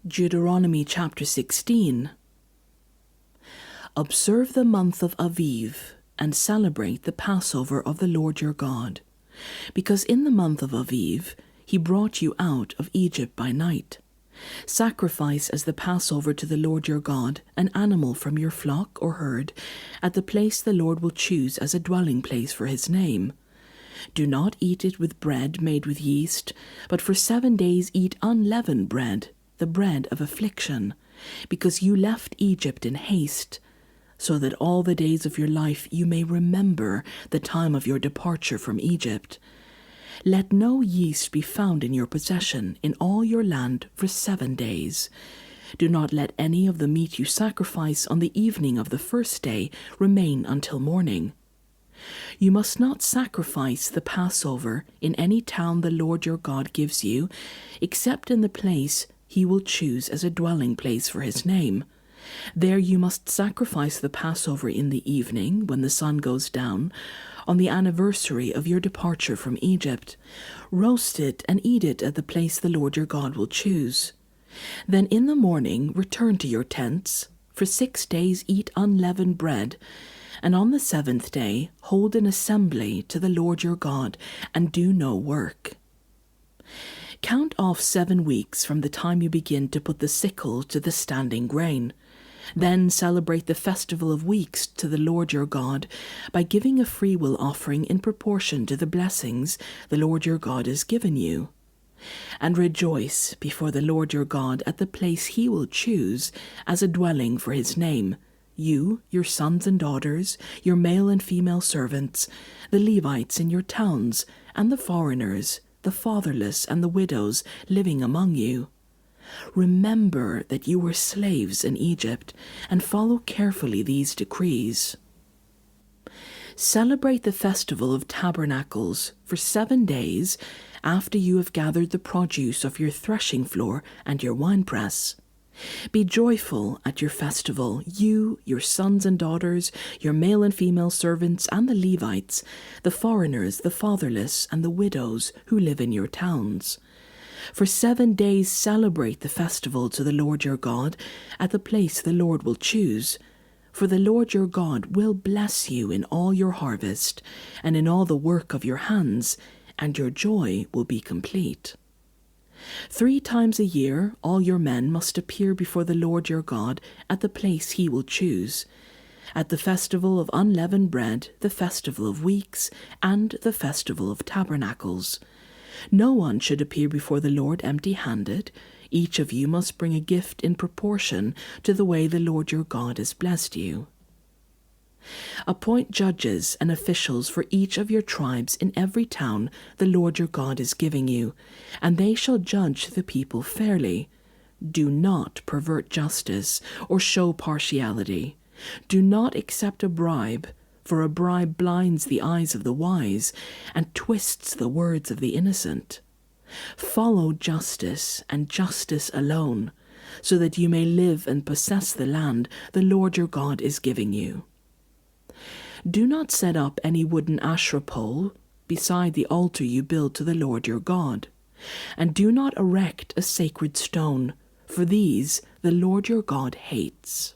Deuteronomy chapter 16. Observe the month of Aviv, and celebrate the Passover of the Lord your God, because in the month of Aviv he brought you out of Egypt by night. Sacrifice as the Passover to the Lord your God an animal from your flock or herd at the place the Lord will choose as a dwelling place for his name. Do not eat it with bread made with yeast, but for 7 days eat unleavened bread, the bread of affliction, because you left Egypt in haste, so that all the days of your life you may remember the time of your departure from Egypt. Let no yeast be found in your possession in all your land for 7 days. Do not let any of the meat you sacrifice on the evening of the first day remain until morning. You must not sacrifice the Passover in any town the Lord your God gives you, except in the place he will choose as a dwelling place for his name. There you must sacrifice the Passover in the evening, when the sun goes down, on the anniversary of your departure from Egypt. Roast it and eat it at the place the Lord your God will choose. Then in the morning return to your tents. For 6 days eat unleavened bread, and on the 7th day hold an assembly to the Lord your God, and do no work. Count off 7 weeks from the time you begin to put the sickle to the standing grain. Then celebrate the festival of weeks to the Lord your God by giving a freewill offering in proportion to the blessings the Lord your God has given you. And rejoice before the Lord your God at the place he will choose as a dwelling for his name, you, your sons and daughters, your male and female servants, the Levites in your towns, and the foreigners, the fatherless and the widows living among you. Remember that you were slaves in Egypt, and follow carefully these decrees. Celebrate the festival of tabernacles for 7 days after you have gathered the produce of your threshing floor and your winepress. Be joyful at your festival, you, your sons and daughters, your male and female servants, and the Levites, the foreigners, the fatherless, and the widows who live in your towns. For 7 days celebrate the festival to the Lord your God at the place the Lord will choose. For the Lord your God will bless you in all your harvest and in all the work of your hands, and your joy will be complete. 3 times a year all your men must appear before the Lord your God at the place he will choose, at the festival of unleavened bread, the festival of weeks, and the festival of tabernacles. No one should appear before the Lord empty-handed. Each of you must bring a gift in proportion to the way the Lord your God has blessed you. Appoint judges and officials for each of your tribes in every town the Lord your God is giving you, and they shall judge the people fairly. Do not pervert justice or show partiality. Do not accept a bribe, for a bribe blinds the eyes of the wise and twists the words of the innocent. Follow justice and justice alone, so that you may live and possess the land the Lord your God is giving you. Do not set up any wooden Asherah pole beside the altar you build to the Lord your God, and do not erect a sacred stone, for these the Lord your God hates.